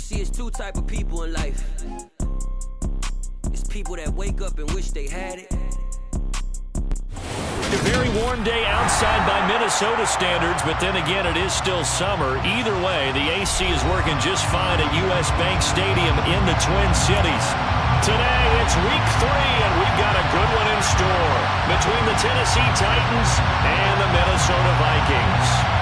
See, it's two type of people in life. It's people that wake up and wish they had it. A very warm day outside by Minnesota standards, but then again, it is still summer. Either way, the AC is working just fine at US Bank Stadium in the Twin Cities. Today, it's week 3, and we've got a good one in store between the Tennessee Titans and the Minnesota Vikings.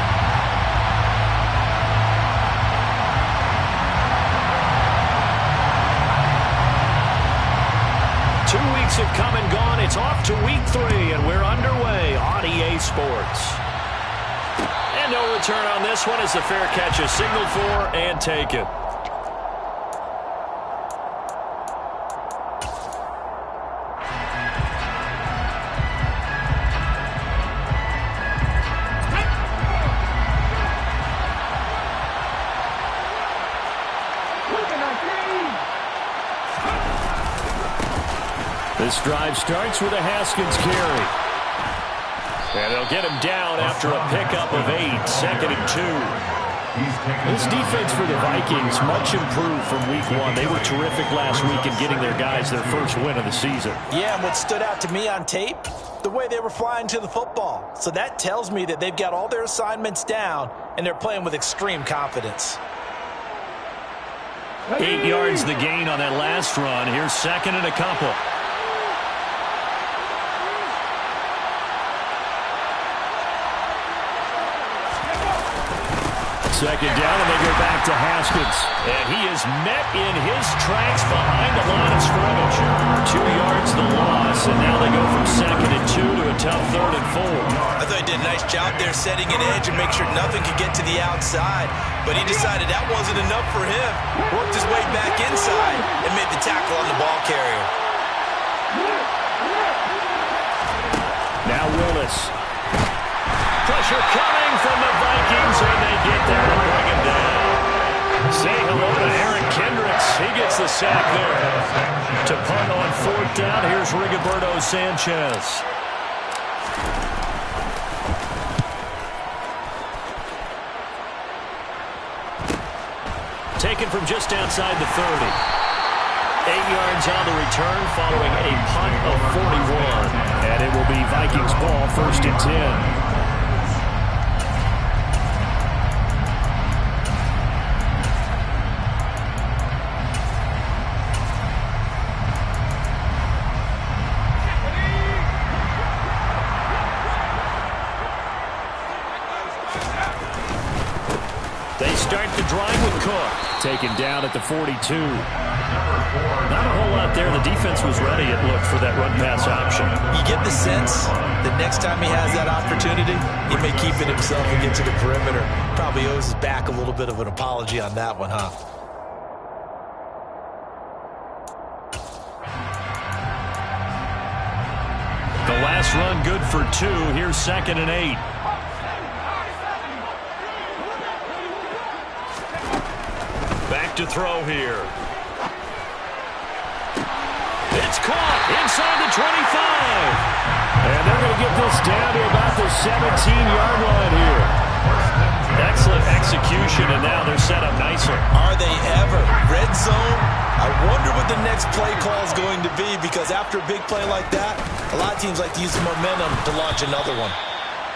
2 weeks have come and gone. It's off to week 3, and we're underway on EA Sports. And no return on this one as the fair catch is signaled for and taken. This drive starts with a Haskins carry. And they'll get him down after a pickup of 8, 2nd and 2. This defense for the Vikings, much improved from week 1. They were terrific last week in getting their guys their first win of the season. Yeah, and what stood out to me on tape, the way they were flying to the football. So that tells me that they've got all their assignments down, and they're playing with extreme confidence. 8 yards the gain on that last run. Here's 2nd and a couple. Second down, and they go back to Haskins. And he is met in his tracks behind the line of scrimmage. 2 yards the loss, and now they go from 2nd and 2 to a tough 3rd and 4. I thought he did a nice job there setting an edge and make sure nothing could get to the outside. But he decided that wasn't enough for him. Worked his way back inside and made the tackle on the ball carrier. Now Willis. Pressure coming from the Vikings, and they get there to bring him down. Say hello to Eric Kendricks. He gets the sack there. To punt on 4th down, here's Rigoberto Sanchez. Taken from just outside the 30. 8 yards on the return following a punt of 41. And it will be Vikings ball, 1st and 10. They start the drive with Cook. Taken down at the 42. Not a whole lot there. The defense was ready, it looked, for that run-pass option. You get the sense that next time he has that opportunity, he may keep it himself and get to the perimeter. Probably owes his back a little bit of an apology on that one, huh? The last run good for 2. Here's 2nd and 8. Back to throw here. It's caught inside the 25. And they're going to get this down to about the 17-yard line here. Excellent execution, and now they're set up nicely. Are they ever? Red zone? I wonder what the next play call is going to be, because after a big play like that, a lot of teams like to use the momentum to launch another one.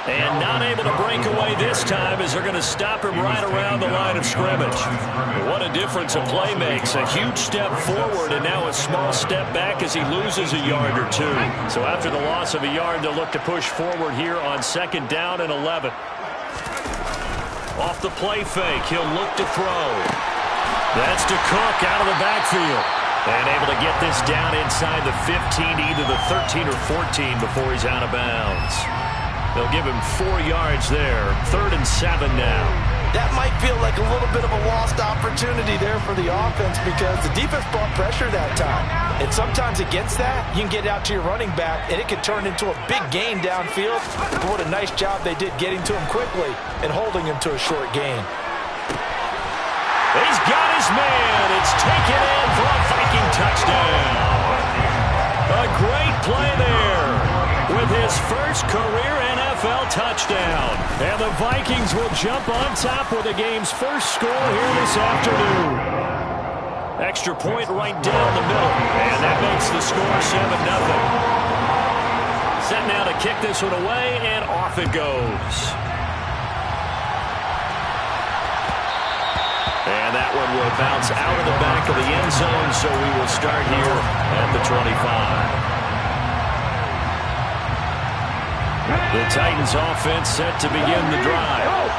And not able to break away this time as they're going to stop him right around the line of scrimmage. What a difference a play makes. A huge step forward and now a small step back as he loses a yard or 2. So after the loss of a yard, they'll look to push forward here on 2nd down and 11. Off the play fake, he'll look to throw. That's to Cook out of the backfield. And able to get this down inside the 15, either the 13 or 14 before he's out of bounds. They'll give him 4 yards there. 3rd and 7 now. That might feel like a little bit of a lost opportunity there for the offense, because the defense brought pressure that time. And sometimes against that, you can get out to your running back, and it can turn into a big gain downfield. But what a nice job they did getting to him quickly and holding him to a short gain. He's got his man. It's taken in for a Viking touchdown. A great play there. with his first career NFL touchdown. And the Vikings will jump on top with the game's first score here this afternoon. Extra point right down the middle. And that makes the score 7-0. Set now to kick this one away, and off it goes. And that one will bounce out of the back of the end zone, so we will start here at the 25. The Titans offense set to begin the drive.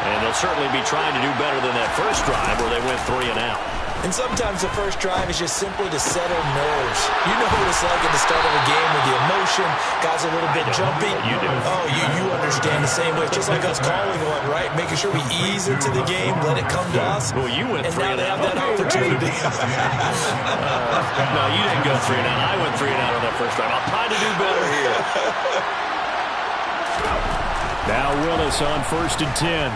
And they'll certainly be trying to do better than that first drive where they went 3 and out. And sometimes the first drive is just simply to settle nerves. You know what it's like at the start of a game with the emotion. Guys a little bit jumpy. You do. Oh, you understand the same way. It's just like us calling one, right? Making sure we ease into the game, let it come to us. Well, you went 3 and out. And now they have that opportunity. No, you didn't go 3 and out. I went 3 and out on that first drive. I'll try to do better here. Now Willis on 1st and 10.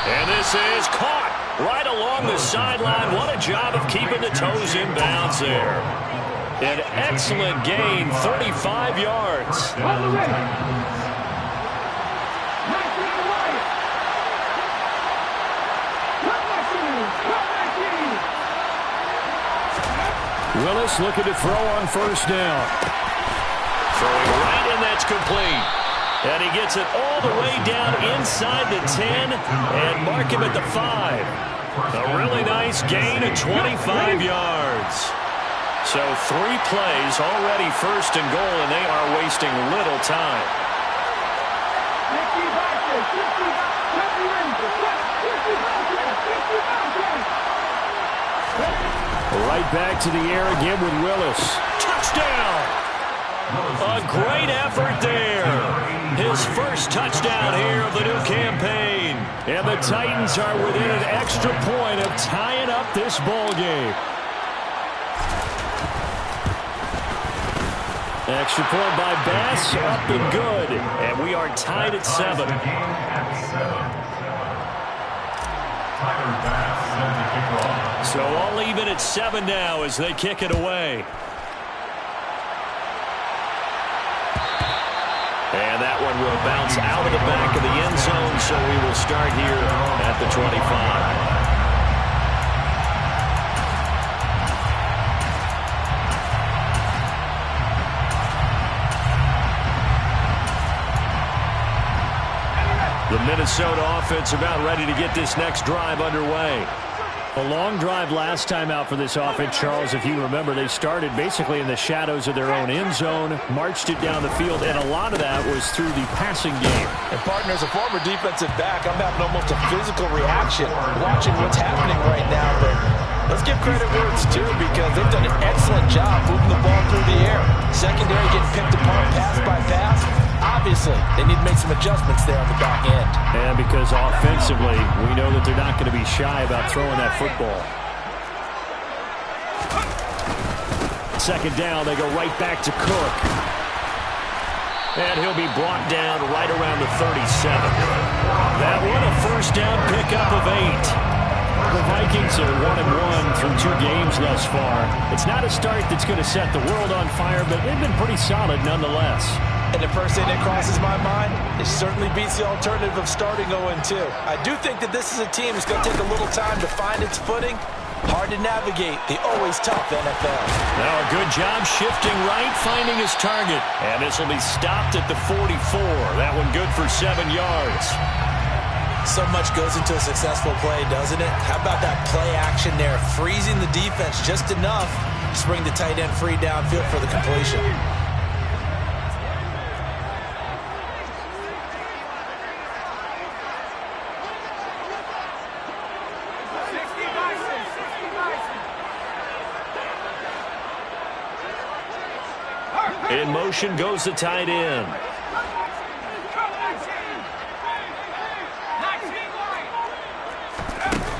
And this is caught right along the sideline. What a job of keeping the toes in bounds there. An excellent gain, 35 yards. Willis looking to throw on 1st down. Throwing right, and that's complete. And he gets it all the way down inside the 10 and mark him at the 5. A really nice gain of 25 yards. So 3 plays already 1st and goal, and they are wasting little time. Right back to the air again with Willis. Touchdown! A great effort there. His first touchdown here of the new campaign. And the Titans are within an extra point of tying up this ball game. Extra point by Bass, up and good. And we are tied at 7. So all even at 7 now as they kick it away. And that one will bounce out of the back of the end zone, so we will start here at the 25. The Minnesota offense about ready to get this next drive underway. A long drive last time out for this offense, Charles. If you remember, they started basically in the shadows of their own end zone, marched it down the field, and a lot of that was through the passing game. And partner, as a former defensive back, I'm having almost a physical reaction watching what's happening right now. But let's give credit where it's due, because they've done an excellent job moving the ball through the air. Secondary getting picked apart pass by pass. Obviously, they need to make some adjustments there on the back end. And because offensively, we know that they're not going to be shy about throwing that football. 2nd down, they go right back to Cook. And he'll be brought down right around the 37. That one, a 1st down pickup of 8. The Vikings are 1-1 through 2 games thus far. It's not a start that's going to set the world on fire, but they've been pretty solid nonetheless. And the first thing that crosses my mind, it certainly beats the alternative of starting 0-2. I do think that this is a team that's going to take a little time to find its footing. Hard to navigate the always tough NFL. Now a good job shifting right, finding his target. And this will be stopped at the 44. That one good for 7 yards. So much goes into a successful play, doesn't it? How about that play action there, freezing the defense just enough to bring the tight end free downfield for the completion. In motion goes the tight end.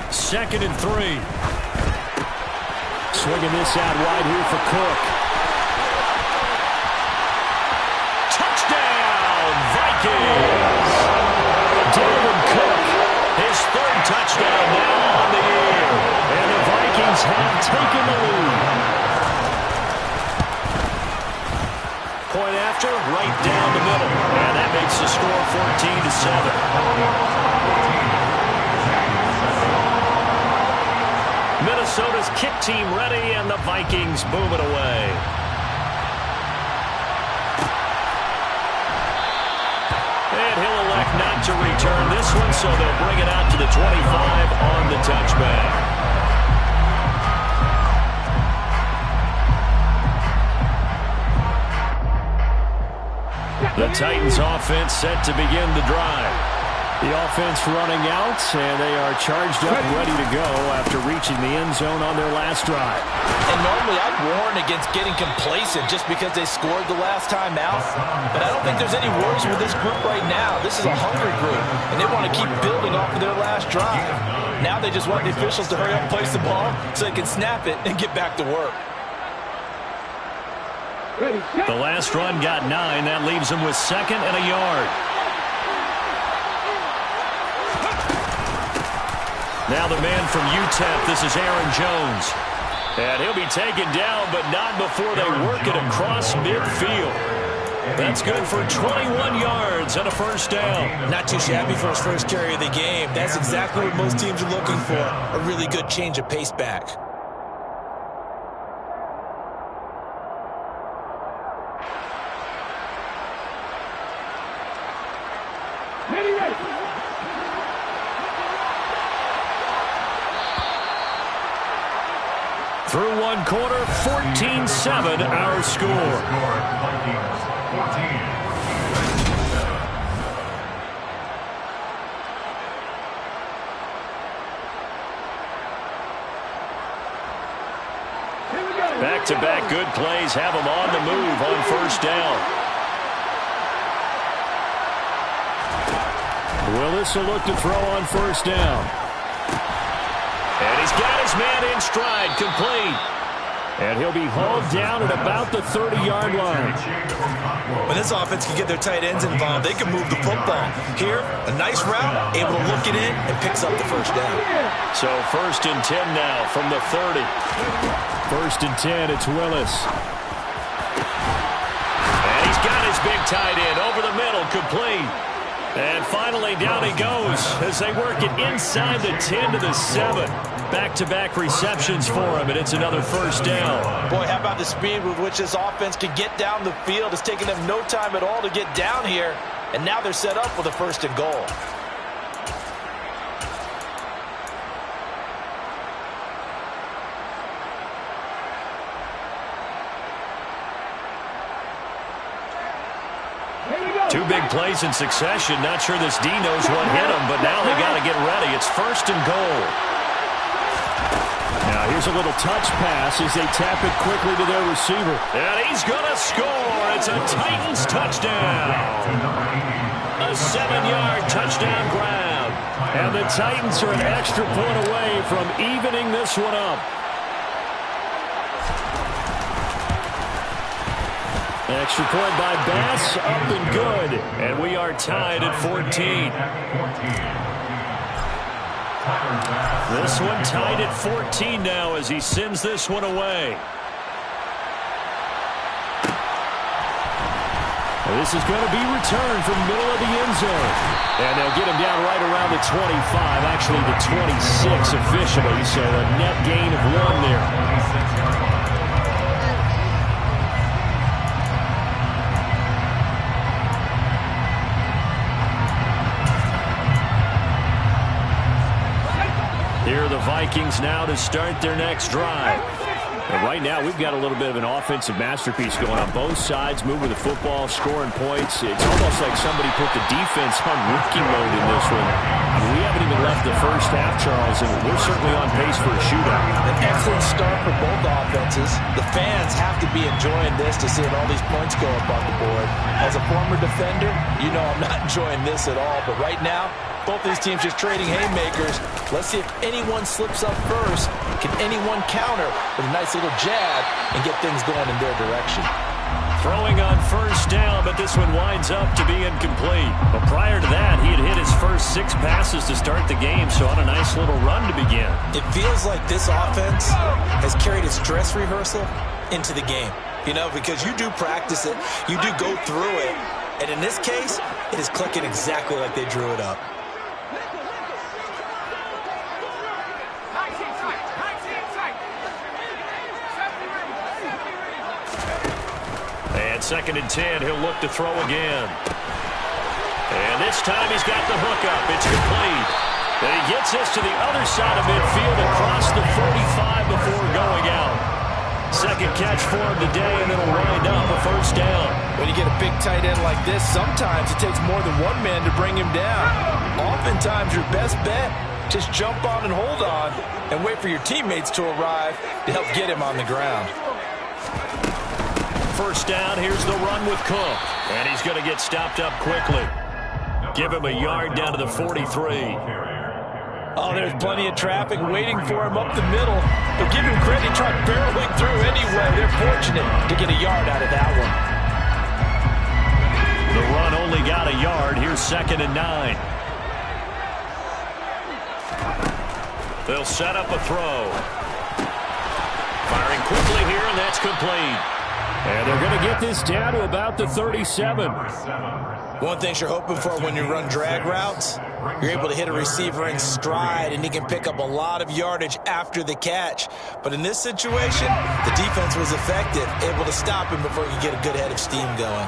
Second and 3. Swinging this out wide here for Cook. Touchdown, Vikings! Dalvin Cook, his 3rd touchdown now on the year. And the Vikings have taken the lead. faster, right down the middle. And that makes the score 14-7. Minnesota's kick team ready, and the Vikings boom it away. And he'll elect not to return this one, so they'll bring it out to the 25 on the touchback. The Titans offense set to begin the drive. The offense running out, and they are charged up, ready to go after reaching the end zone on their last drive. And normally I'd warn against getting complacent just because they scored the last time out. But I don't think there's any worries with this group right now. This is a hungry group, and they want to keep building off of their last drive. Now they just want the officials to hurry up and place the ball so they can snap it and get back to work. The last run got 9. That leaves them with 2nd and a yard. Now the man from UTEP, this is Aaron Jones. And he'll be taken down, but not before they work it across midfield. That's good for 21 yards and a first down. Not too shabby for his first carry of the game. That's exactly what most teams are looking for. A really good change of pace back. Through one quarter, 14-7 our score. Back-to-back good plays have them on the move on first down. Willis will look to throw on first down. And he's got his man in stride, complete. And he'll be hauled down at about the 30-yard line. When this offense can get their tight ends involved, they can move the football. Here, a nice route, able to look it in, and picks up the first down. So 1st and 10 now from the 30. 1st and 10, it's Willis. And he's got his big tight end over the middle, complete. And finally, down he goes as they work it inside the 10 to the 7. Back-to-back receptions for him, and it's another first down. Boy, how about the speed with which this offense can get down the field? It's taken them no time at all to get down here, and now they're set up with a 1st and goal. Two big plays in succession. Not sure this D knows what hit him, but now they got to get ready. It's 1st and goal. Now here's a little touch pass as they tap it quickly to their receiver. And he's going to score. It's a Titans touchdown. A 7-yard touchdown grab. And the Titans are an extra point away from evening this one up. Extra point by Bass, up and good. And we are tied at 14. This one tied at 14 now as he sends this one away. This is going to be returned from the middle of the end zone. And they'll get him down right around the 25, actually the 26 officially, so a net gain of 1 there. Here are the Vikings now to start their next drive. And right now, we've got a little bit of an offensive masterpiece going on both sides, moving the football, scoring points. It's almost like somebody put the defense on rookie mode in this one. I mean, we haven't even left the first half, Charles, and we're certainly on pace for a shootout. An excellent start for both offenses. The fans have to be enjoying this to see all these points go up on the board. As a former defender, you know I'm not enjoying this at all. But right now, both these teams just trading haymakers. Let's see if anyone slips up first. Can anyone counter with a nice little jab and get things going in their direction? Throwing on first down, but this one winds up to be incomplete. But prior to that, he had hit his first 6 passes to start the game, so on a nice little run to begin. It feels like this offense has carried its dress rehearsal into the game. You know, because you do practice it, you do go through it, and in this case, it is clicking exactly like they drew it up. And 2nd and 10, he'll look to throw again. And this time he's got the hook up. It's complete. And he gets this to the other side of midfield across the 45 before going out. Second catch for him today, and it'll wind up a first down. When you get a big tight end like this, sometimes it takes more than one man to bring him down. Oftentimes, your best bet, just jump on and hold on and wait for your teammates to arrive to help get him on the ground. First down, here's the run with Cook. And he's going to get stopped up quickly. Give him a yard down to the 43. Oh, there's plenty of traffic waiting for him up the middle. But give him credit, he tried barreling through anyway. They're fortunate to get a yard out of that one. The run only got a yard. Here's 2nd and 9. They'll set up a throw. Firing quickly here, and that's complete. And they're going to get this down to about the 37. One thing you're hoping for when you run drag routes, you're able to hit a receiver in stride, and he can pick up a lot of yardage after the catch. But in this situation, the defense was effective, able to stop him before he could get a good head of steam going.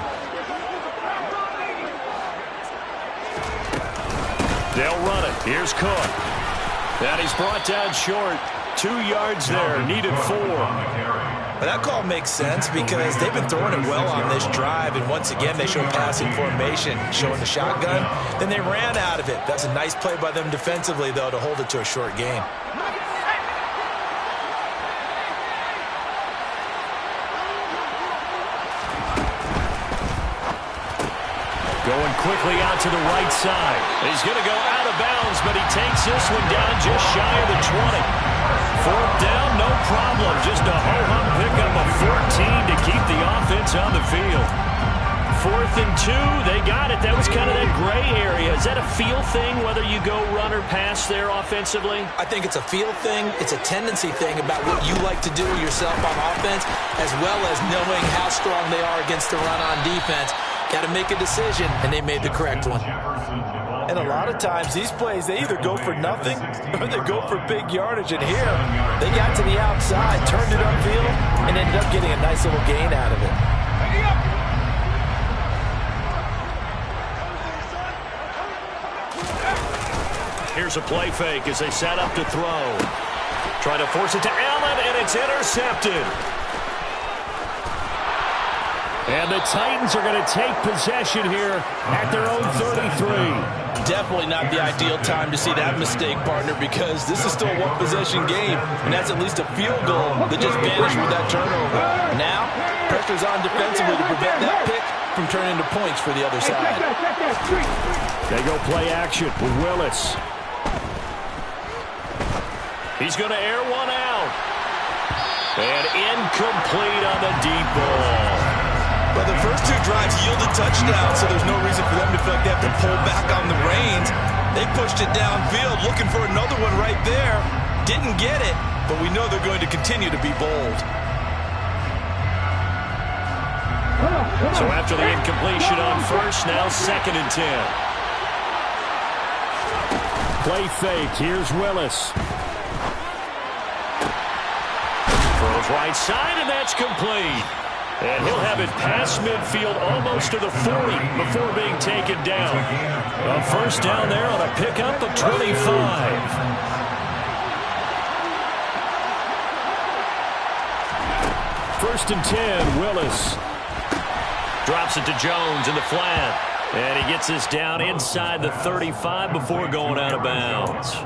They'll run it. Here's Cook. And he's brought down short. 2 yards there. Needed 4. But that call makes sense because they've been throwing it well on this drive, and once again they show passing formation, showing the shotgun. Then they ran out of it. That's a nice play by them defensively, though, to hold it to a short game. Going quickly out to the right side. He's going to go out of bounds, but he takes this one down just shy of the 20. 4th down, no problem. Just a ho-hum pickup of 14 to keep the offense on the field. 4th and 2, they got it. That was kind of that gray area. Is that a feel thing, whether you go run or pass there offensively? I think it's a feel thing. It's a tendency thing about what you like to do yourself on offense, as well as knowing how strong they are against the run on defense. Got to make a decision, and they made the correct one. And a lot of times, these plays, they either go for nothing or they go for big yardage. And here, they got to the outside, turned it upfield, and ended up getting a nice little gain out of it. Here's a play fake as they set up to throw. Trying to force it to Allen, and it's intercepted. And the Titans are going to take possession here at their own 33. Definitely not the ideal time to see that mistake, partner, because this is still a one-possession game, and that's at least a field goal that just vanished with that turnover. Now, pressure's on defensively to prevent that pick from turning into points for the other side. They go play action with Willis. He's going to air one out. And incomplete on the deep ball. Well, the first 2 drives yielded touchdowns, so there's no reason for them to feel like they have to pull back on the reins. They pushed it downfield, looking for another one right there. Didn't get it, but we know they're going to continue to be bold. So after the incompletion on first, now 2nd and 10. Play fake. Here's Willis. Throws right side, and that's complete. And he'll have it past midfield almost to the 40 before being taken down. A first down there on a pickup of 25. First and 10, Willis. Drops it to Jones in the flat. And he gets this down inside the 35 before going out of bounds.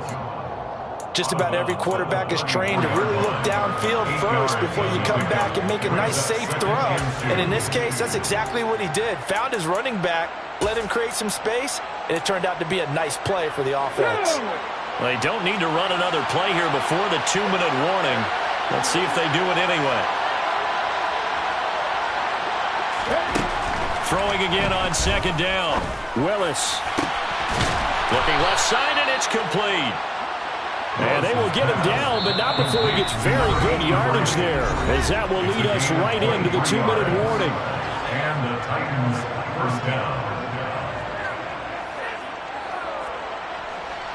Just about every quarterback is trained to really look downfield first before you come back and make a nice, safe throw. And in this case, that's exactly what he did. Found his running back, let him create some space, and it turned out to be a nice play for the offense. Well, they don't need to run another play here before the 2-minute warning. Let's see if they do it anyway. Throwing again on 2nd down. Willis. Looking left side, and it's complete. And they will get him down, but not before he gets very good yardage there, as that will lead us right into the 2-minute warning. And the Titans first down.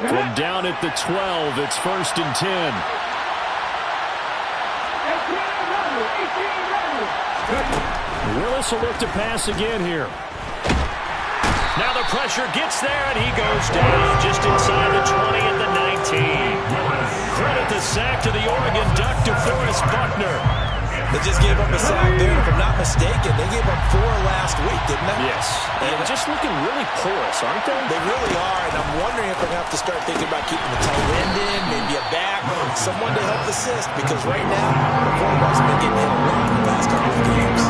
From down at the 12, it's 1st and 10. Willis will look to pass again here. Now the pressure gets there, and he goes down just inside the 20 at the 19. Credit the sack to the Oregon Duck, DeForest Buckner. They just gave up a sack there. If I'm not mistaken, they gave up 4 last week, didn't they? Yes. And just looking really porous, aren't they? They really are, and I'm wondering if they're going to have to start thinking about keeping the tight end in, maybe a back, someone to help assist, because right now, the quarterback's been getting hit a lot in the past couple of games.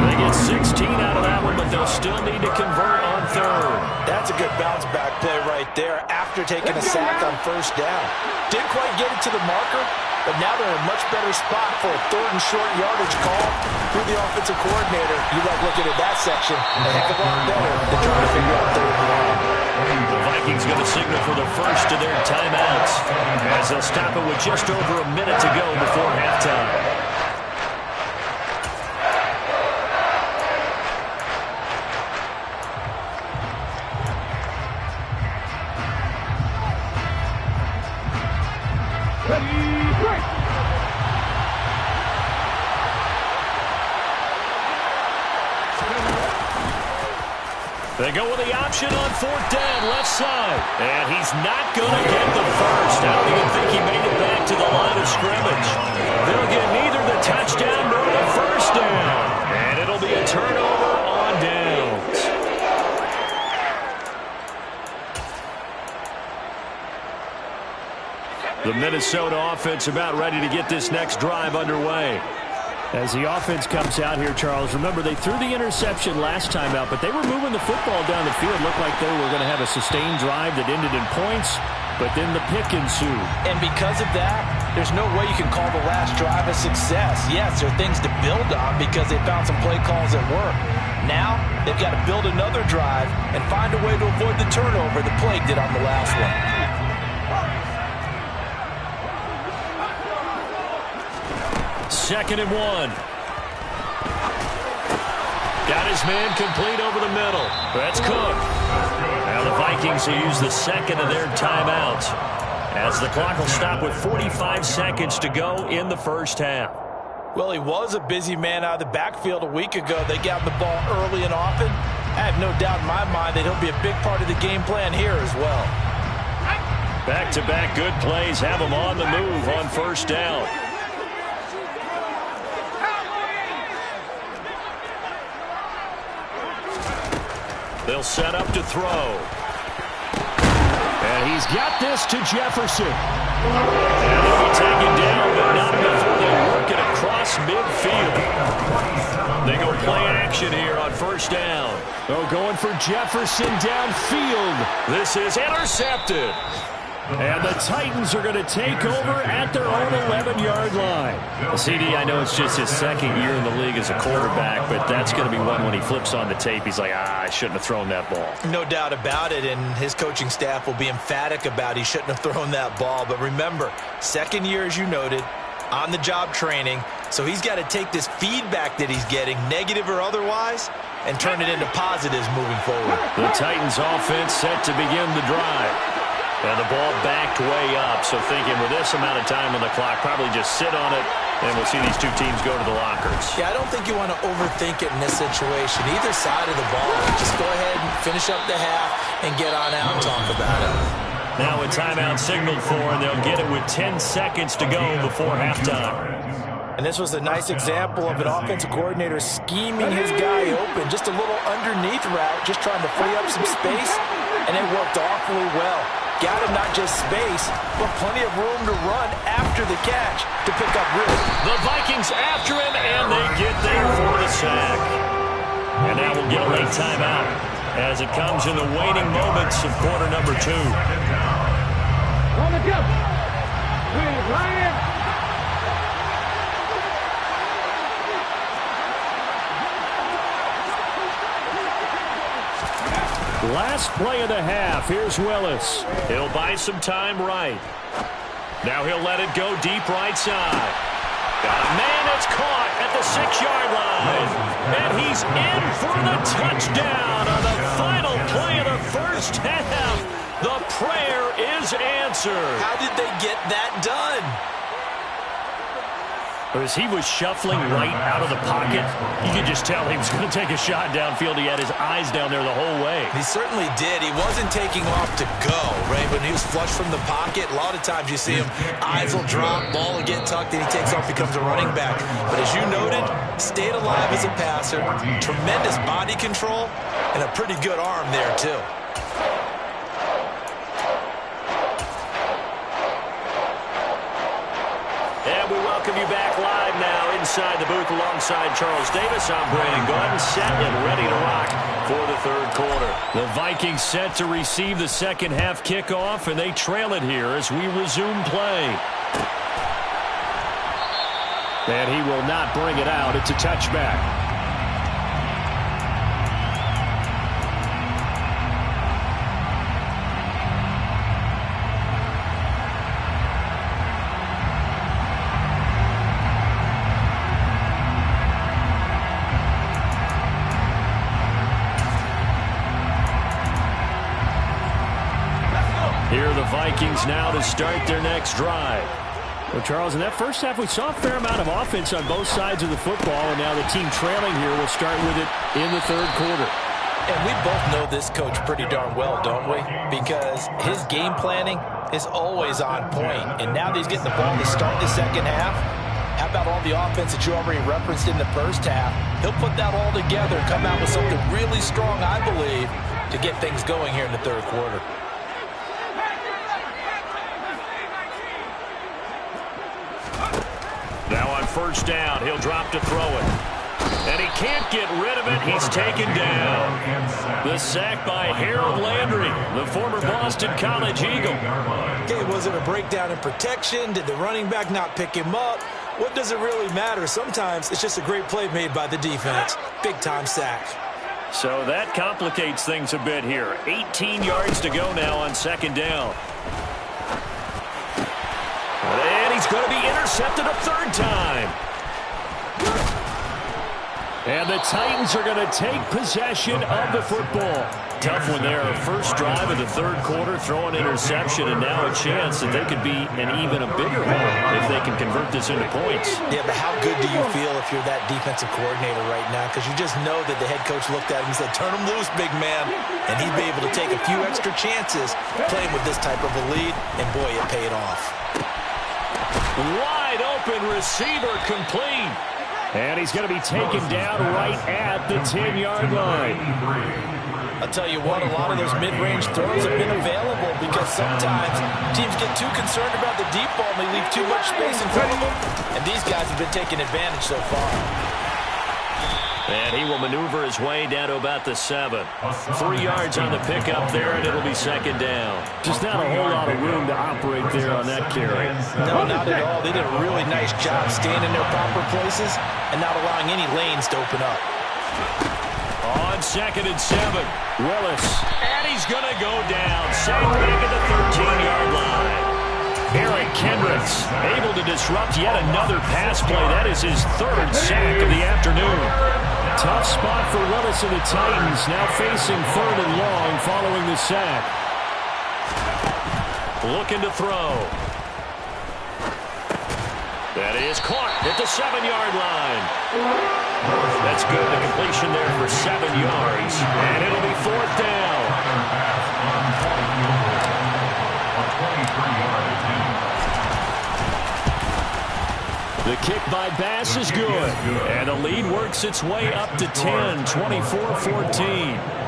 They get 16 out of that one, but they'll still need to convert on 3rd. That's a good bounce-back play right there after taking a sack on 1st down. Didn't quite get it to the marker, but now they're in a much better spot for a 3rd and short yardage call through the offensive coordinator. You like looking at that section a heck of a lot better than trying to figure out 3rd and long. The Vikings going to signal for the first of their timeouts, as they'll stop it with just over a minute to go before halftime. They go with the option on 4th down, left side. And he's not going to get the first. I don't even think he made it back to the line of scrimmage. They'll get neither the touchdown nor the first down. And it'll be a turnover on downs. The Minnesota offense about ready to get this next drive underway. As the offense comes out here, Charles, remember they threw the interception last time out, but they were moving the football down the field. Looked like they were going to have a sustained drive that ended in points, but then the pick ensued. And because of that, there's no way you can call the last drive a success. Yes, there are things to build on because they found some play calls that work. Now, they've got to build another drive and find a way to avoid the turnover the play did on the last one. 2nd and 1. Got his man complete over the middle. That's Cook. Now the Vikings will use the 2nd of their timeouts, as the clock will stop with 45 seconds to go in the first half. Well, he was a busy man out of the backfield a week ago. They got the ball early and often. I have no doubt in my mind that he'll be a big part of the game plan here as well. Back-to-back good plays have him on the move on 1st down. They'll set up to throw. And he's got this to Jefferson. And he'll be taken down, but not before they work it across midfield. They go play action here on 1st down. Oh, going for Jefferson downfield. This is intercepted. And the Titans are going to take over at their own 11-yard line. CD, I know it's just his 2nd year in the league as a quarterback, but that's going to be one when he flips on the tape. He's like, I shouldn't have thrown that ball. No doubt about it, and his coaching staff will be emphatic about he shouldn't have thrown that ball. But remember, 2nd year, as you noted, on-the-job training, so he's got to take this feedback that he's getting, negative or otherwise, and turn it into positives moving forward. The Titans offense set to begin the drive. And the ball backed way up, so thinking with this amount of time on the clock, probably just sit on it, and we'll see these two teams go to the lockers. Yeah, I don't think you want to overthink it in this situation. Either side of the ball, just go ahead and finish up the half and get on out and talk about it. Now a timeout signaled for, and they'll get it with 10 seconds to go before halftime. And this was a nice example of an offensive coordinator scheming his guy open. Just a little underneath route, just trying to free up some space, and it worked awfully well. Got him not just space, but plenty of room to run after the catch to pick up room. The Vikings after him, and they get there for the sack. And now we'll get a late timeout as it comes in the waning moments of quarter number 2. On the jump. Ryan. Last play of the half. Here's Willis. He'll buy some time right. Now he'll let it go deep right side. Got a man that's caught at the 6-yard line. And he's in for the touchdown on the final play of the first half. The prayer is answered. How did they get that done? As he was shuffling right out of the pocket, you could just tell he was going to take a shot downfield. He had his eyes down there the whole way. He certainly did. He wasn't taking off to go, right? When he was flush from the pocket, a lot of times you see him, eyes will drop, ball will get tucked, and he takes off, becomes a running back. But as you noted, stayed alive as a passer, tremendous body control, and a pretty good arm there, too. And we welcome you back live now inside the booth alongside Charles Davis. I'm Brandon Gordon, set and ready to rock for the third quarter. The Vikings set to receive the second half kickoff, and they trail it here as we resume play. And he will not bring it out. It's a touchback. Here are the Vikings now to start their next drive. Well, Charles, in that first half, we saw a fair amount of offense on both sides of the football, and now the team trailing here will start with it in the third quarter. And we both know this coach pretty darn well, don't we? Because his game planning is always on point. And now that he's getting the ball to start the second half, how about all the offense that you already referenced in the first half? He'll put that all together and come out with something really strong, I believe, to get things going here in the third quarter. Now on first down, he'll drop to throw it. And he can't get rid of it. He's taken down. The sack by Harold Landry, the former Boston College Eagle. Okay, was it a breakdown in protection? Did the running back not pick him up? What does it really matter? Sometimes it's just a great play made by the defense. Big-time sack. So that complicates things a bit here. 18 yards to go now on second down. And he's going to be intercepted a third time. And the Titans are going to take possession of the football. Tough one there. First drive of the third quarter, throw an interception, and now a chance that they could be an even a bigger one if they can convert this into points. Yeah, but how good do you feel if you're that defensive coordinator right now? Because you just know that the head coach looked at him and said, turn him loose, big man. And he'd be able to take a few extra chances playing with this type of a lead, and boy, it paid off. Wide open receiver complete. And he's going to be taken down right at the 10-yard line. I'll tell you what, a lot of those mid-range throws have been available because sometimes teams get too concerned about the deep ball and they leave too much space in front of them. And these guys have been taking advantage so far. And he will maneuver his way down to about the 7. 3 yards on the pickup there, and it'll be second down. Just not a whole lot of room to operate there on that carry. No, not at all. They did a really nice job staying in their proper places and not allowing any lanes to open up. On second and 7, Willis. And he's going to go down. Safe back at the 13-yard line. Eric Kendricks able to disrupt yet another pass play. That is his third sack of the afternoon. Tough spot for Willis and the Titans, now facing third and long following the sack. Looking to throw. That is caught at the 7-yard line. That's good. The completion there for 7 yards. And it'll be fourth down. The kick by Bass is good. And the lead works its way up to 10, 24-14.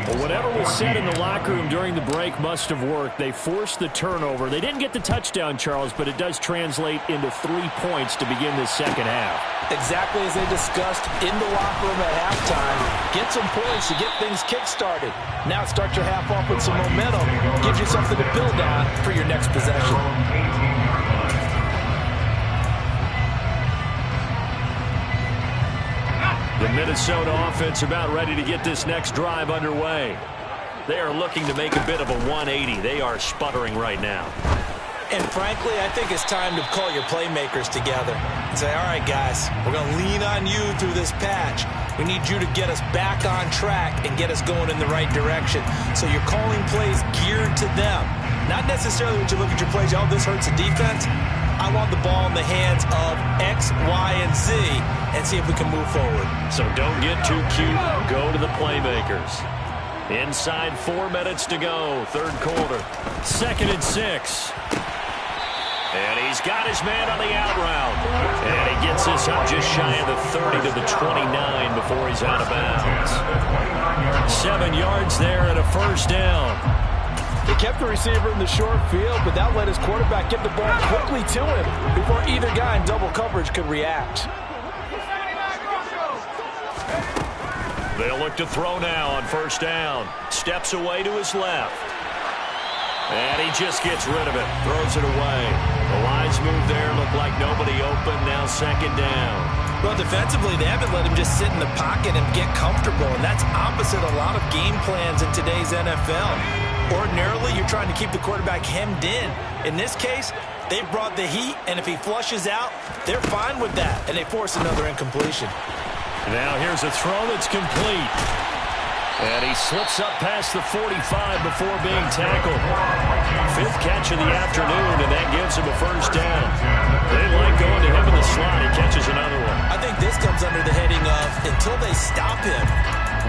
Well, whatever was said in the locker room during the break must have worked. They forced the turnover. They didn't get the touchdown, Charles, but it does translate into 3 points to begin this second half. Exactly as they discussed in the locker room at halftime. Get some points to get things kick-started. Now start your half off with some momentum. Gives you something to build on for your next possession. The Minnesota offense about ready to get this next drive underway. They are looking to make a bit of a 180. They are sputtering right now. And frankly, I think it's time to call your playmakers together and say, all right, guys, we're going to lean on you through this patch. We need you to get us back on track and get us going in the right direction. So you're calling plays geared to them. Not necessarily when you look at your plays, oh, this hurts the defense. I want the ball in the hands of X, Y, and Z and see if we can move forward. So don't get too cute. Go to the playmakers. Inside 4 minutes to go, third quarter. 2nd and 6. And he's got his man on the out route. And he gets this up just shy of the 30 to the 29 before he's out of bounds. 7 yards there and a first down. He kept the receiver in the short field, but that let his quarterback get the ball quickly to him before either guy in double coverage could react. They'll look to throw now on first down. Steps away to his left. And he just gets rid of it. Throws it away. The wise move there. Looked like nobody open. Now 2nd down. Well, defensively, they haven't let him just sit in the pocket and get comfortable, and that's opposite a lot of game plans in today's NFL. Ordinarily, you're trying to keep the quarterback hemmed in. In this case, they brought the heat, and if he flushes out, they're fine with that, and they force another incompletion. Now here's a throw that's complete. And he slips up past the 45 before being tackled. 5th catch of the afternoon, and that gives him a first down. They like going to him in the slot. He catches another one. I think this comes under the heading of, until they stop him,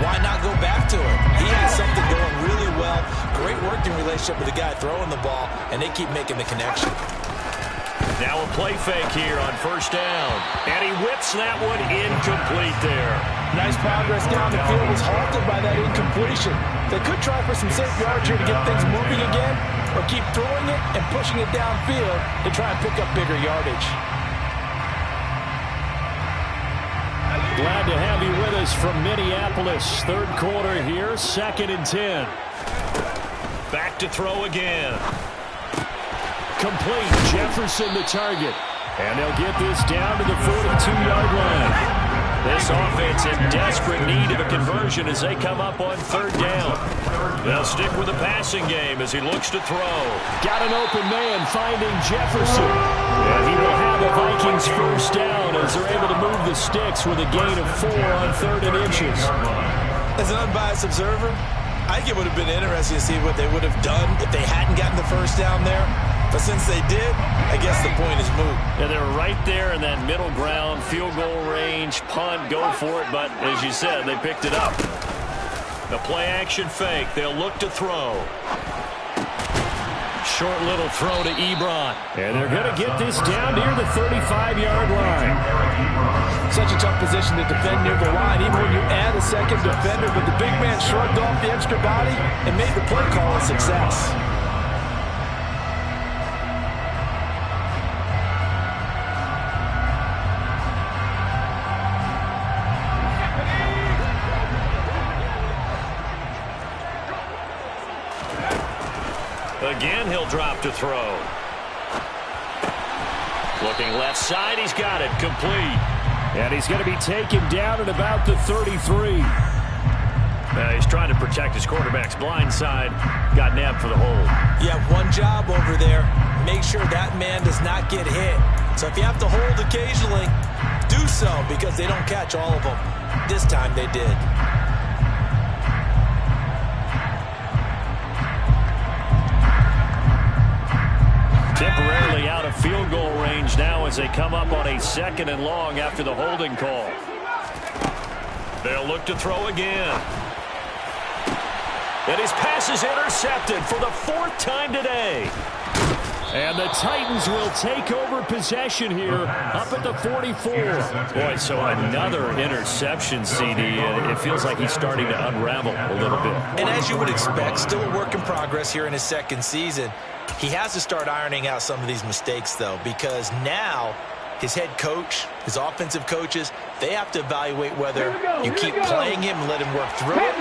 why not go back to him? He has something going really well. Great working relationship with the guy throwing the ball, and they keep making the connection. Now a play fake here on first down. And he whips that one incomplete there. Nice progress down the field, was halted by that incompletion. They could try for some safe yards here to get things moving again, or keep throwing it and pushing it downfield to try and pick up bigger yardage. Glad to have you with us from Minneapolis. Third quarter here, 2nd and 10. Back to throw again. Complete. Jefferson the target. And they'll get this down to the 42-yard line. This offense in desperate need of a conversion as they come up on 3rd down. They'll stick with the passing game as he looks to throw. Got an open man finding Jefferson. And he will have the Vikings first down as they're able to move the sticks with a gain of 4 on 3rd and inches. As an unbiased observer, I think it would have been interesting to see what they would have done if they hadn't gotten the first down there. But since they did, I guess the point is moot. And they're right there in that middle ground, field goal range, punt, go for it. But as you said, they picked it up. The play action fake. They'll look to throw. Short little throw to Ebron. And they're going to get this down near the 35-yard line. Such a tough position to defend near the line, even when you add a second defender. But the big man shrugged off the extra body and made the play call a success. Again, he'll drop to throw. Looking left side, he's got it, complete. And he's going to be taken down at about the 33. He's trying to protect his quarterback's blind side. Got nabbed for the hold. You have one job over there. Make sure that man does not get hit. So if you have to hold occasionally, do so because they don't catch all of them. This time they did. Temporarily out of field goal range now as they come up on a 2nd and long after the holding call. They'll look to throw again. And his pass is intercepted for the 4th time today. And the Titans will take over possession here up at the 44. Boy, so another interception, CD. It feels like he's starting to unravel a little bit. And as you would expect, still a work in progress here in his 2nd season. He has to start ironing out some of these mistakes, though, because now his head coach, his offensive coaches, they have to evaluate whether you keep playing him and let him work through it,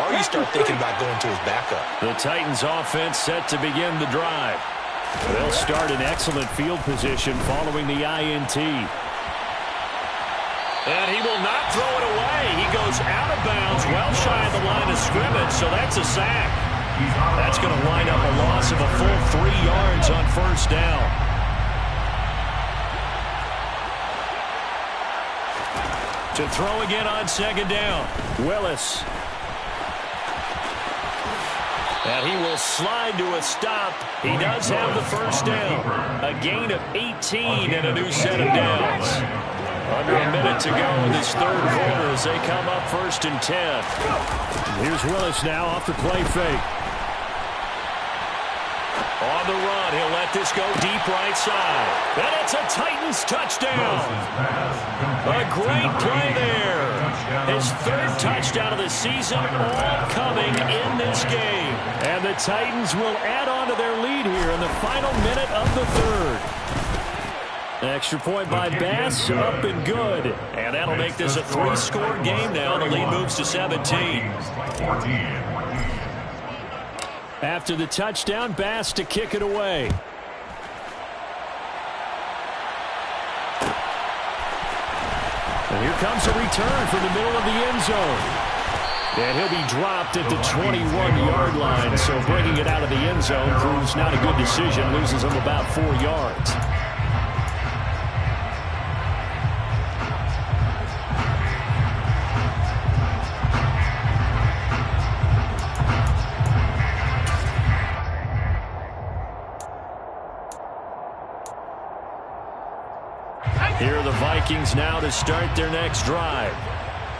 or you start thinking about going to his backup. The Titans offense set to begin the drive. They'll start in excellent field position following the INT. And he will not throw it away. He goes out of bounds, well shy of the line of scrimmage, so that's a sack. That's going to wind up a loss of a full 3 yards on first down. To throw again on second down. Willis. And he will slide to a stop. He does have the first down. A gain of 18 and a new set of downs. Under a minute to go in this third quarter as they come up 1st and 10. Here's Willis now off the play fake. On the run, he'll let this go deep right side. And it's a Titans touchdown. A great play there. His 3rd touchdown of the season, all coming in this game. And the Titans will add on to their lead here in the final minute of the 3rd. Extra point by Bass, up and good. And that'll make this a 3-score game now. The lead moves to 17. After the touchdown, Bass to kick it away. And here comes a return from the middle of the end zone. And he'll be dropped at the 21-yard line. So bringing it out of the end zone proves not a good decision. Loses him about 4 yards. Here are the Vikings now to start their next drive.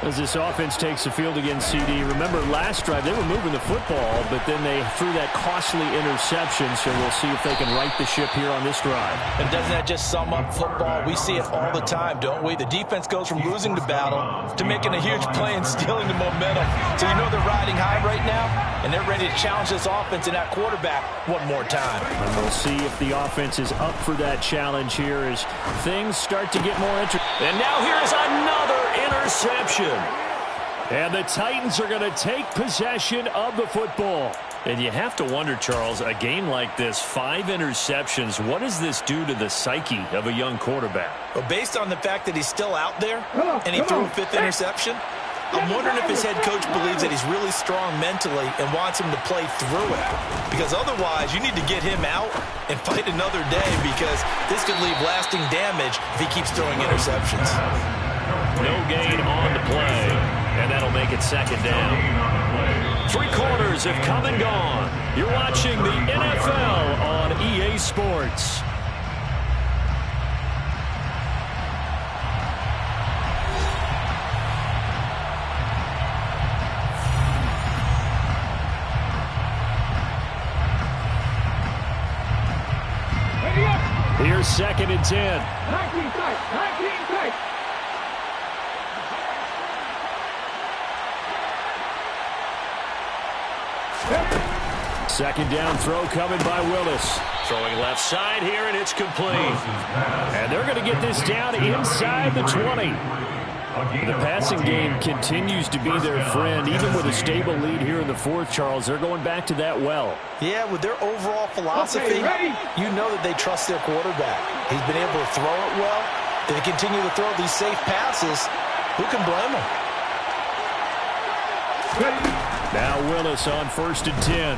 As this offense takes the field against CD, remember last drive they were moving the football, but then they threw that costly interception, so we'll see if they can right the ship here on this drive. And doesn't that just sum up football? We see it all the time, don't we? The defense goes from losing the battle to making a huge play and stealing the momentum. So you know they're riding high right now, and they're ready to challenge this offense and that quarterback one more time. And we'll see if the offense is up for that challenge here as things start to get more interesting. And now here's another interception. And the Titans are going to take possession of the football. And you have to wonder, Charles, a game like this, 5 interceptions, what does this do to the psyche of a young quarterback? Well, based on the fact that he's still out there and he threw a 5th interception, I'm wondering if his head coach believes that he's really strong mentally and wants him to play through it. Because otherwise, you need to get him out and fight another day because this could leave lasting damage if he keeps throwing interceptions. No gain on the play, and that'll make it 2nd down. 3 quarters have come and gone. You're watching the NFL on EA Sports. Here's 2nd and 10. 19 tight. Second down throw coming by Willis. Throwing left side here, and it's complete. And they're going to get this down inside the 20. The passing game continues to be their friend. Even with a stable lead here in the 4th, Charles, they're going back to that well. Yeah, with their overall philosophy, you know that they trust their quarterback. He's been able to throw it well. They continue to throw these safe passes. Who can blame them? Now Willis on 1st and 10.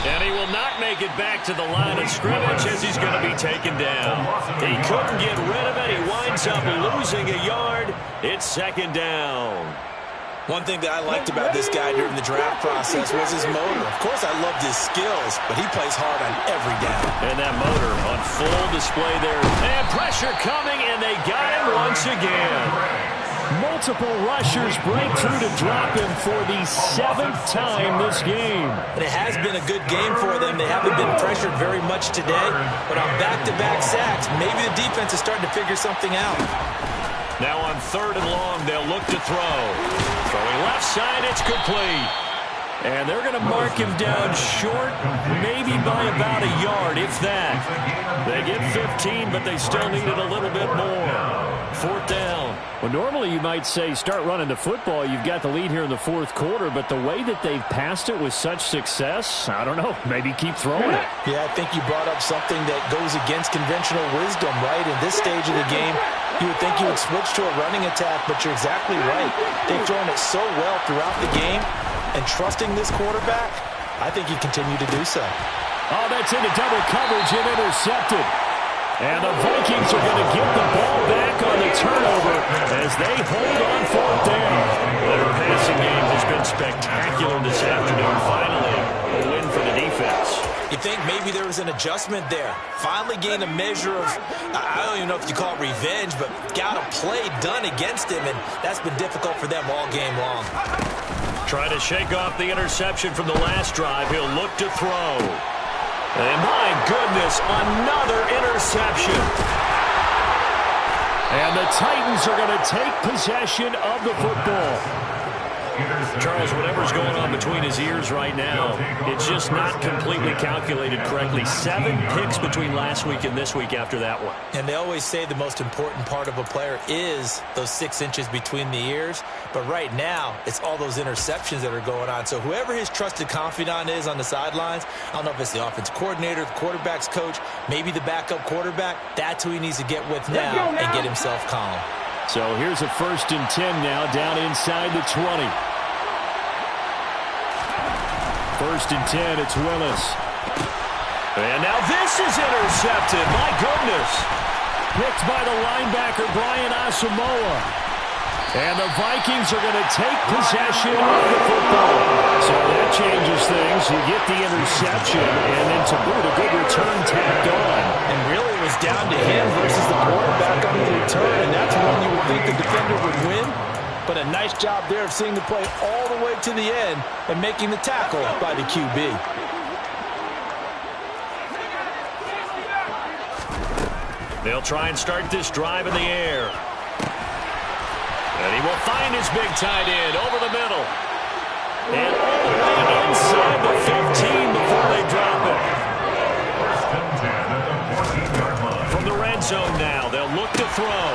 And he will not make it back to the line of scrimmage as he's going to be taken down. He couldn't get rid of it. He winds up losing a yard. It's 2nd down. One thing that I liked about this guy during the draft process was his motor. Of course, I loved his skills, but he plays hard on every down. And that motor on full display there. And pressure coming, and they got him once again. Multiple rushers break through to drop him for the 7th time this game. And it has been a good game for them. They haven't been pressured very much today, but on back-to-back sacks, maybe the defense is starting to figure something out. Now on 3rd and long, they'll look to throw. Throwing left side, it's complete. And they're going to mark him down short, maybe by about a yard, if that. They get 15, but they still needed a little bit more. 4th down. Well, normally you might say start running the football. You've got the lead here in the 4th quarter, but the way that they've passed it with such success, I don't know, maybe keep throwing it. Yeah, I think you brought up something that goes against conventional wisdom, right? In this stage of the game, you would think you would switch to a running attack, but you're exactly right. They've thrown it so well throughout the game. and trusting this quarterback, I think he continued to do so. Oh, that's into double coverage and intercepted. And the Vikings are going to get the ball back on the turnover as they hold on fourth down. Their passing game has been spectacular this afternoon. Finally, a win for the defense. You think maybe there was an adjustment there. Finally gained a measure of, I don't even know if you call it revenge, but got a play done against him, and that's been difficult for them all game long. Trying to shake off the interception from the last drive. He'll look to throw. And my goodness, another interception. And the Titans are going to take possession of the football. Charles, whatever's going on between his ears right now, it's just not completely calculated correctly. 7 picks between last week and this week after that one. And they always say the most important part of a player is those 6 inches between the ears. But right now, it's all those interceptions that are going on. So whoever his trusted confidant is on the sidelines, I don't know if it's the offense coordinator, the quarterback's coach, maybe the backup quarterback, that's who he needs to get with now and get himself calm. So here's a 1st and 10 now, down inside the 20. 1st and 10, it's Willis. And now this is intercepted. My goodness. Picked by the linebacker, Brian Asamoah. And the Vikings are going to take possession of the football. So that changes things. You get the interception, and then to boot, a good return tacked on. And really it was down to him versus the quarterback on the return, and that's when you would think the defender would win. But a nice job there of seeing the play all the way to the end and making the tackle by the QB. They'll try and start this drive in the air. And he will find his big tight end over the middle. And all the way inside the 15 before they drop it. From the red zone now, they'll look to throw.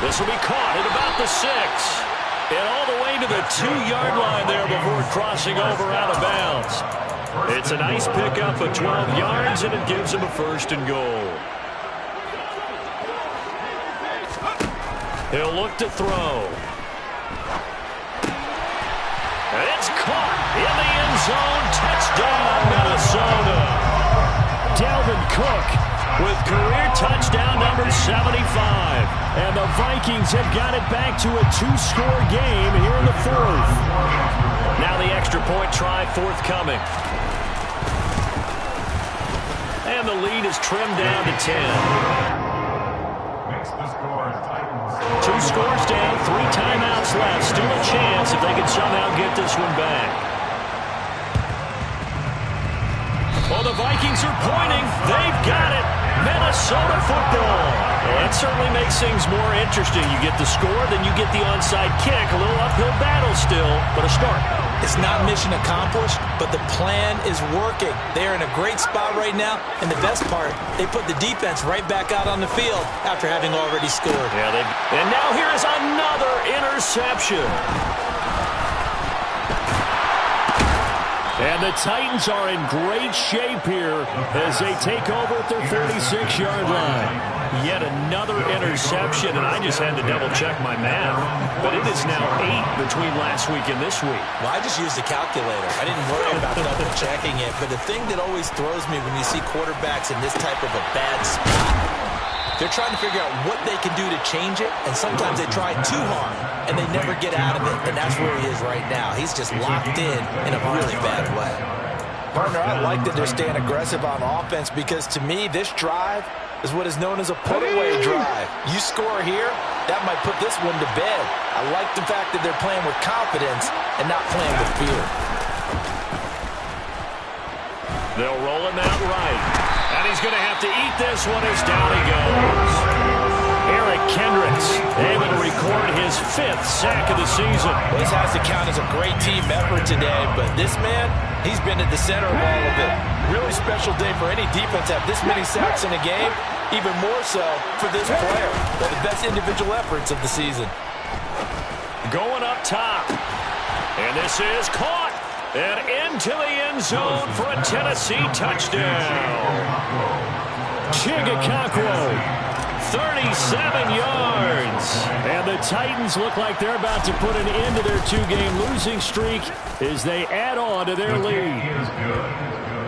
This will be caught at about the 6. And all the way to the 2-yard line there before crossing over out of bounds. It's a nice pickup of 12 yards, and it gives him a 1st and goal. He'll look to throw. And it's caught in the end zone. Touchdown, Minnesota. Dalvin Cook with career touchdown number 75. And the Vikings have got it back to a 2-score game here in the 4th. Now the extra point try forthcoming. And the lead is trimmed down to 10. Makes the score Titans. 2 scores down, 3 timeouts left. Still a chance if they can somehow get this one back. Well, the Vikings are pointing. They've got it. Minnesota football. It certainly makes things more interesting. You get the score, then you get the onside kick. A little uphill battle still, but a start. It's not mission accomplished, but the plan is working. They're in a great spot right now, and the best part, they put the defense right back out on the field after having already scored. Yeah, and now here is another interception. And the Titans are in great shape here as they take over at their 46-yard line. Yet another interception, and I just had to double-check my math. But it is now 8 between last week and this week. Well, I just used the calculator. I didn't worry about double-checking it. But the thing that always throws me when you see quarterbacks in this type of a bad spot, they're trying to figure out what they can do to change it, and sometimes they try too hard, and they never get out of it, and that's where he is right now. He's just locked in a really bad way. Partner, I like that they're staying aggressive on offense because, to me, this drive is what is known as a put-away drive. You score here, that might put this one to bed. I like the fact that they're playing with confidence and not playing with fear. They'll roll him out right. And he's going to have to eat this one as down he goes. Eric Kendricks able to record his 5th sack of the season. This has to count as a great team effort today, but this man, he's been at the center of all of it. Really special day for any defense to have this many sacks in a game, even more so for this player. One of the best individual efforts of the season. Going up top. And this is caught. And into the end zone for a Tennessee touchdown. Chigakakwo 37 yards. And the Titans look like they're about to put an end to their 2-game losing streak as they add on to their lead.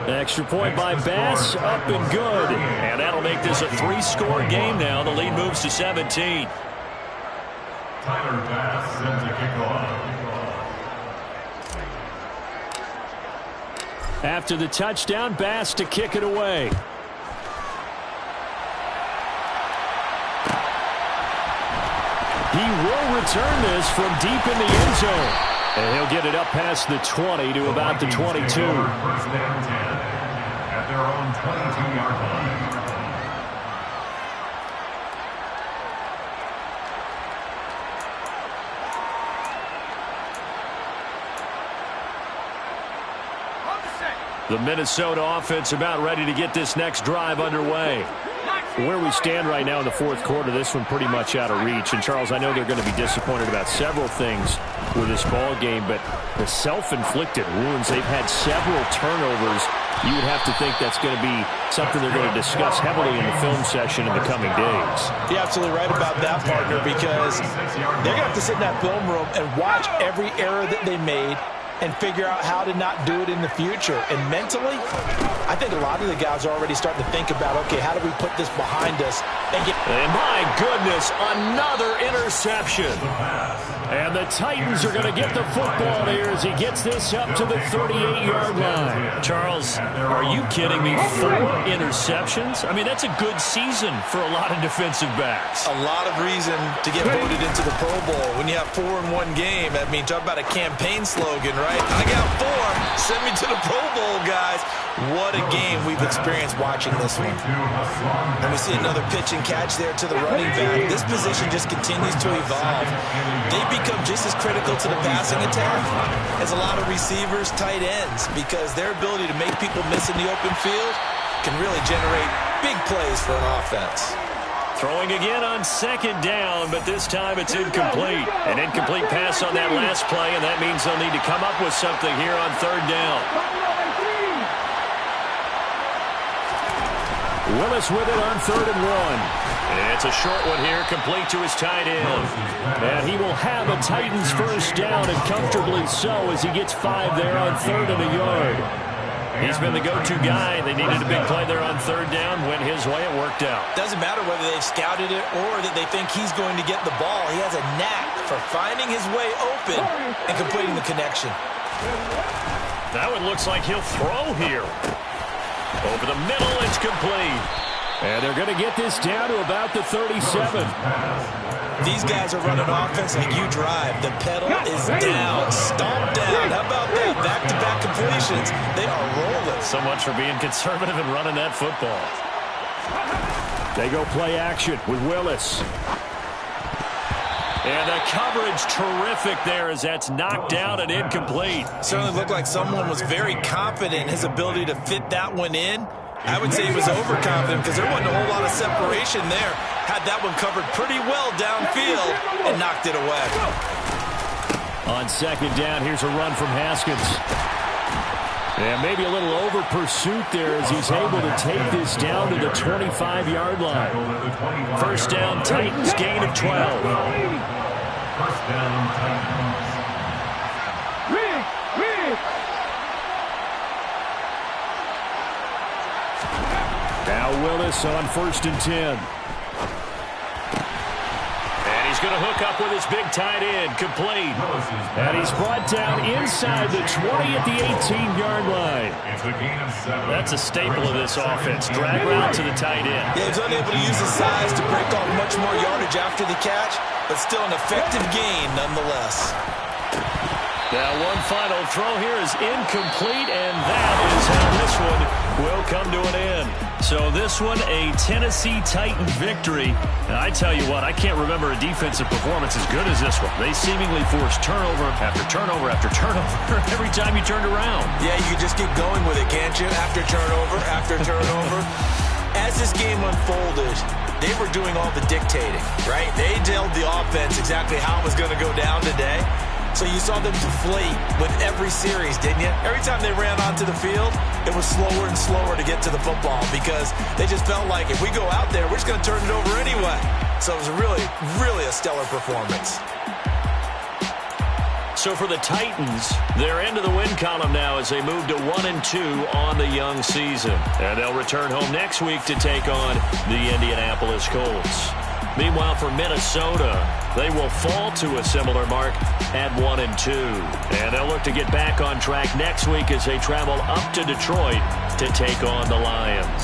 Extra point by Bass, up and good. And that'll make this a 3-score game now. The lead moves to 17. Tyler Bass sends a kickoff. After the touchdown, Bass to kick it away. He will return this from deep in the end zone. And he'll get it up past the 20 to about the 22. First down 10 at their own 22-yard line. The Minnesota offense about ready to get this next drive underway. Where we stand right now in the fourth quarter, this one pretty much out of reach. And, Charles, I know they're going to be disappointed about several things with this ball game, but the self-inflicted wounds, they've had several turnovers. You would have to think that's going to be something they're going to discuss heavily in the film session in the coming days. You're absolutely right about that, partner, because they're going to have to sit in that film room and watch every error that they made and figure out how to not do it in the future. And mentally, I think a lot of the guys are already starting to think about, okay, how do we put this behind us and get... And my goodness, another interception. And the Titans are going to get the football here as he gets this up to the 38-yard line. Charles, are you kidding me? 4 interceptions? I mean, that's a good season for a lot of defensive backs. A lot of reason to get voted into the Pro Bowl. When you have 4 in one game, I mean, talk about a campaign slogan, right? I got 4. Send me to the Pro Bowl, guys. What a game we've experienced watching this one. And we see another pitch and catch there to the running back. This position just continues to evolve. They become just as critical to the passing attack as a lot of receivers, tight ends, because their ability to make people miss in the open field can really generate big plays for an offense. Throwing again on second down, but this time it's incomplete. An incomplete pass on that last play, and that means they'll need to come up with something here on third down. Willis with it on 3rd and 1. And it's a short one here, complete to his tight end. And he will have a Titans first down, and comfortably so, as he gets 5 there on 3rd and a yard. He's been the go-to guy. They needed a big play there on 3rd down. Went his way. It worked out. Doesn't matter whether they've scouted it or that they think he's going to get the ball. He has a knack for finding his way open and completing the connection. That one looks like he'll throw here. Over the middle, it's complete. And they're going to get this down to about the 37. These guys are running offense like you drive. The pedal is down. Stomp down. How about that? Back-to-back completions. They are rolling. So much for being conservative and running that football. They go play action with Willis. And the coverage terrific there as that's knocked down and incomplete. Certainly looked like someone was very confident in his ability to fit that one in. I would say he was overconfident because there wasn't a whole lot of separation there. Had that one covered pretty well downfield and knocked it away. On second down, here's a run from Haskins. And maybe a little over pursuit there as he's able to take this down to the 25-yard line. First down, Titans, gain of 12. First down, Titans. Now Willis on 1st and 10. And he's going to hook up with his big tight end, complete. And he's brought down inside the 20 at the 18-yard line. It's a gain of 7. That's a staple of this offense. Drag route to the tight end. Yeah, he's unable to use his size to break off much more yardage after the catch, but still an effective gain nonetheless. Now one final throw here is incomplete, and that is how this one will come to an end. So this one, a Tennessee Titan victory. And I tell you what, I can't remember a defensive performance as good as this one. They seemingly forced turnover after turnover after turnover every time you turned around. Yeah, you can just keep going with it, can't you? After turnover, after turnover. As this game unfolded, they were doing all the dictating, right? They told the offense exactly how it was going to go down today. So you saw them deflate with every series, didn't you? Every time they ran onto the field, it was slower and slower to get to the football because they just felt like if we go out there, we're just going to turn it over anyway. So it was really, really a stellar performance. So for the Titans, they're into the win column now as they move to 1-2 on the young season. And they'll return home next week to take on the Indianapolis Colts. Meanwhile, for Minnesota, they will fall to a similar mark at 1-2. And they'll look to get back on track next week as they travel up to Detroit to take on the Lions.